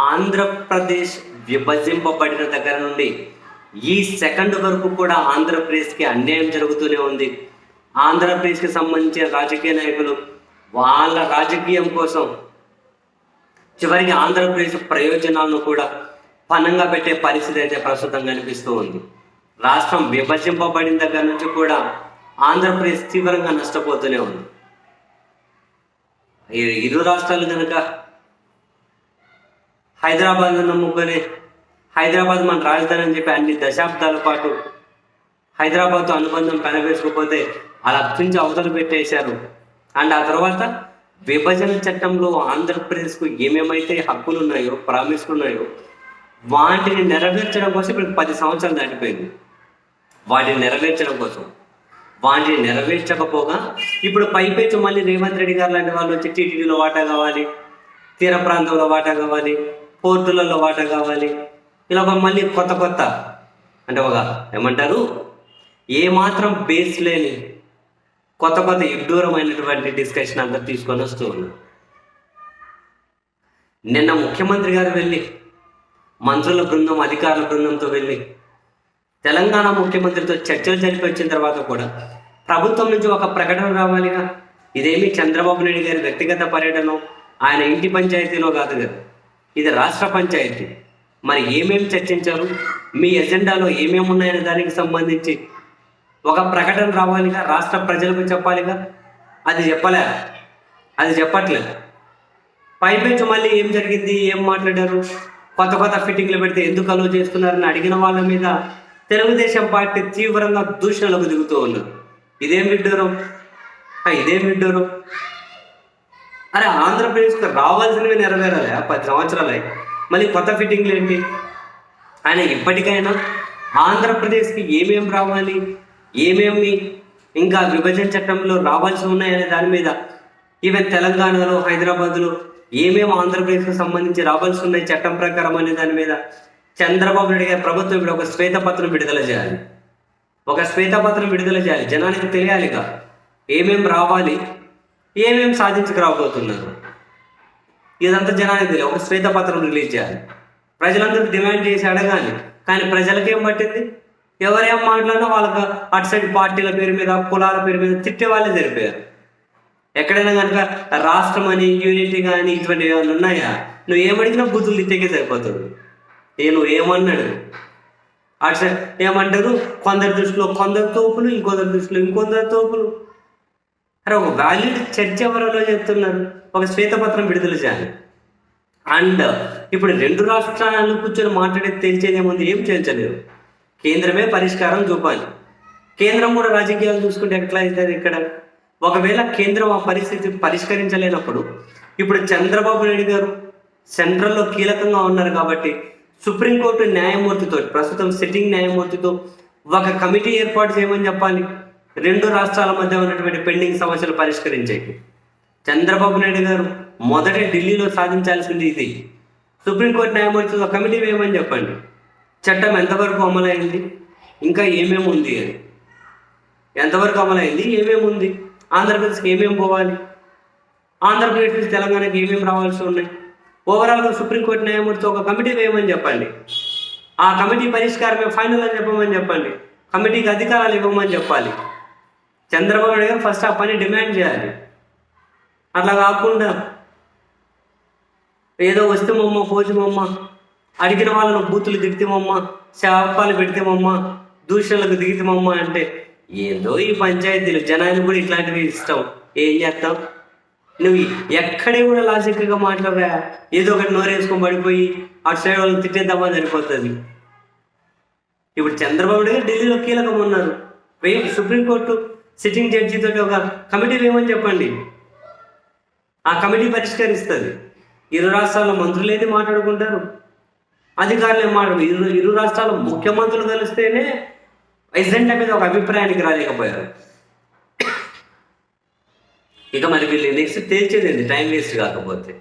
ఆంధ్రప్రదేశ్ విభజింపబడిన దగ్గర నుండి ఈ సెకండ్ వరకు కూడా ఆంధ్రప్రదేశ్కి అన్యాయం జరుగుతూనే ఉంది. ఆంధ్రప్రదేశ్కి సంబంధించిన రాజకీయ నాయకులు వాళ్ళ రాజకీయం కోసం చివరికి ఆంధ్రప్రదేశ్ ప్రయోజనాలను కూడా పనంగా పెట్టే పరిస్థితి అయితే ప్రస్తుతం కనిపిస్తూ ఉంది. రాష్ట్రం విభజింపబడిన దగ్గర నుంచి కూడా ఆంధ్రప్రదేశ్ తీవ్రంగా నష్టపోతూనే ఉంది. ఇరు రాష్ట్రాలు కనుక హైదరాబాద్ నమ్ముకొని హైదరాబాద్ మన రాజధాని అని చెప్పి అన్ని దశాబ్దాల పాటు హైదరాబాద్తో అనుబంధం పెనవేసుకుపోతే అలా నుంచి అవతలు పెట్టేశారు. అండ్ ఆ తర్వాత విభజన చట్టంలో ఆంధ్రప్రదేశ్కు ఏమేమైతే హక్కులు ఉన్నాయో, ప్రామిస్లు ఉన్నాయో వాటిని నెరవేర్చడం కోసం ఇప్పుడు 10 సంవత్సరాలు దాటిపోయింది. వాటిని నెరవేర్చడం కోసం వాటిని నెరవేర్చకపోగా ఇప్పుడు పైపెచ్చు మళ్ళీ రేవంత్ రెడ్డి గారు లాంటి వాళ్ళు వచ్చి టీటీడీలో వాటా కావాలి, తీర ప్రాంతంలో వాటా కావాలి, పోర్టులలో వాటా కావాలి, ఇలా మళ్ళీ కొత్త అంటే ఒక ఏమంటారు ఏమాత్రం బేస్ లేని కొత్త విడ్డూరమైనటువంటి డిస్కషన్ అంతా తీసుకొని వస్తూ ఉన్నారు. నిన్న ముఖ్యమంత్రి గారు వెళ్ళి మంత్రుల బృందం, అధికారుల బృందంతో వెళ్ళి తెలంగాణ ముఖ్యమంత్రితో చర్చలు జరిపి వచ్చిన తర్వాత కూడా ప్రభుత్వం నుంచి ఒక ప్రకటన రావాలిగా. ఇదేమి చంద్రబాబు నాయుడు గారి వ్యక్తిగత పర్యటన, ఆయన ఇంటి పంచాయతీలో కాదు కదా, ఇది రాష్ట్ర పంచాయతీ. మరి ఏమేమి చర్చించారు, మీ ఎజెండాలో ఏమేమి ఉన్నాయనే దానికి సంబంధించి ఒక ప్రకటన రావాలిగా, రాష్ట్ర ప్రజలకు చెప్పాలిగా. అది చెప్పట్లేదు. పైపెచ్చు మళ్ళీ ఏం జరిగింది, ఏం మాట్లాడారు, కొత్త ఫిట్టింగ్లు పెడితే ఎందుకు అలో చేస్తున్నారని అడిగిన వాళ్ళ మీద తెలుగుదేశం పార్టీ తీవ్రంగా దూషణలకు దిగుతూ ఉన్నారు. ఇదేం విడ్డూరం. అరే ఆంధ్రప్రదేశ్కి రావాల్సినవి నెరవేరాలి 10 సంవత్సరాలు మళ్ళీ కొత్త ఫిట్టింగ్లు ఏంటి? ఆయన ఇప్పటికైనా ఆంధ్రప్రదేశ్కి ఏమేమి రావాలి, ఏమేమి ఇంకా విభజన చట్టంలో రావాల్సి ఉన్నాయనే దాని మీద, ఈవెన్ తెలంగాణలో హైదరాబాద్లో ఏమేమి ఆంధ్రప్రదేశ్కి సంబంధించి రావాల్సి ఉన్నాయి చట్టం ప్రకారం అనే దాని మీద చంద్రబాబు నాయుడు గారి ప్రభుత్వం ఇప్పుడు ఒక శ్వేతపత్రం విడుదల చేయాలి. జనానికి తెలియాలిగా ఏమేమి రావాలి, ఏమేమి సాధించుకురాబోతున్నారు, ఇదంతా జనానికి తెలియదు. ఒక శ్వేతపత్రం రిలీజ్ చేయాలి, ప్రజలందరూ డిమాండ్ చేసి అడగాలి. కానీ ప్రజలకేం పట్టింది, ఎవరేం మాట్లాడినా వాళ్ళకి అటు సైడ్ పార్టీల పేరు మీద, కులాల పేరు మీద తిట్టే వాళ్ళే జరిపారు. ఎక్కడైనా కనుక రాష్ట్రం అని, యూనిటీ కానీ ఇటువంటి ఏమైనా ఉన్నాయా? నువ్వు ఏమడిగినా బుద్ధులు తిట్టేకే సరిపోతుంది. నువ్వు ఏమన్నాడు అటు సైడ్ ఏమంటారు, కొందరి దృష్టిలో కొందరు తోపులు, ఇంకొందరి దృష్టిలో ఇంకొందరు తోపులు. అరే ఒక వాల్యూడ్ చర్చ ఎవరిలో చెప్తున్నారు, ఒక శ్వేతపత్రం విడుదల చేయాలి. అండ్ ఇప్పుడు 2 రాష్ట్రాలు కూర్చొని మాట్లాడే తేల్చేదేముంది, ఏం తేల్చలేరు. కేంద్రమే పరిష్కారం చూపాలి. కేంద్రం కూడా రాజకీయాలు చూసుకుంటే ఎట్లా అవుతుంది ఇక్కడ? ఒకవేళ కేంద్రం ఆ పరిస్థితి పరిష్కరించలేనప్పుడు ఇప్పుడు చంద్రబాబు నాయుడు గారు సెంట్రల్లో కీలకంగా ఉన్నారు కాబట్టి సుప్రీంకోర్టు న్యాయమూర్తితో, ప్రస్తుతం సిట్టింగ్ న్యాయమూర్తితో ఒక కమిటీ ఏర్పాటు చేయమని చెప్పాలి. 2 రాష్ట్రాల మధ్య ఉన్నటువంటి పెండింగ్ సమస్యలు పరిష్కరించేకి చంద్రబాబు నాయుడు గారు మొదట ఢిల్లీలో సాధించాల్సింది ఇది. సుప్రీంకోర్టు న్యాయమూర్తితో కమిటీ వేయమని చెప్పండి. చట్టం ఎంతవరకు అమలైంది, ఇంకా ఏమేమి ఉంది అని, ఎంతవరకు అమలైంది, ఏమేమి ఉంది, ఆంధ్రప్రదేశ్కి ఏమేమి పోవాలి, ఆంధ్రప్రదేశ్ నుంచి తెలంగాణకి ఏమేమి రావాల్సి ఉన్నాయి, ఓవరాల్గా సుప్రీంకోర్టు న్యాయమూర్తితో ఒక కమిటీ వేయమని చెప్పండి. ఆ కమిటీ పరిష్కారమే ఫైనల్ అని చెప్పమని చెప్పండి. కమిటీకి అధికారాలు ఇవ్వమని చెప్పాలి. చంద్రబాబు నాయుడు గారు ఫస్ట్ ఆ పని డిమాండ్ చేయాలి. అట్లా కాకుండా ఏదో వస్తేమమ్మ, పోజుమమ్మ, అడిగిన వాళ్ళను బూతులు దిగుతామమ్మ, శాపాలు పెడితేమమ్మ, దూషణలకు దిగుతామమ్మ అంటే ఏందో ఈ పంచాయతీలు. జనానికి కూడా ఇట్లాంటివి ఇష్టం. ఏం చేస్తాం? నువ్వు ఎక్కడే కూడా లాజిక్గా మాట్లాడరా, ఏదో ఒకటి నోరేసుకొని పడిపోయి అటు సైడ్ వాళ్ళని తిట్టేద్దామని సరిపోతుంది. ఇప్పుడు చంద్రబాబు నాయుడు ఢిల్లీలో కీలకం ఉన్నారు. సుప్రీంకోర్టు సిట్టింగ్ జడ్జితో ఒక కమిటీ వేయమని చెప్పండి. ఆ కమిటీ పరిష్కరిస్తుంది. 2 రాష్ట్రాల మంత్రులు ఏది మాట్లాడుకుంటారు, అధికారులు ఏం మాట్లాడు. ఇరు రాష్ట్రాల ముఖ్యమంత్రులు కలిస్తేనే ఎజెండా మీద ఒక అభిప్రాయానికి రాలేకపోయారు. ఇక మరి వీళ్ళు నెక్స్ట్ తేల్చేది టైం వేస్ట్ కాకపోతే.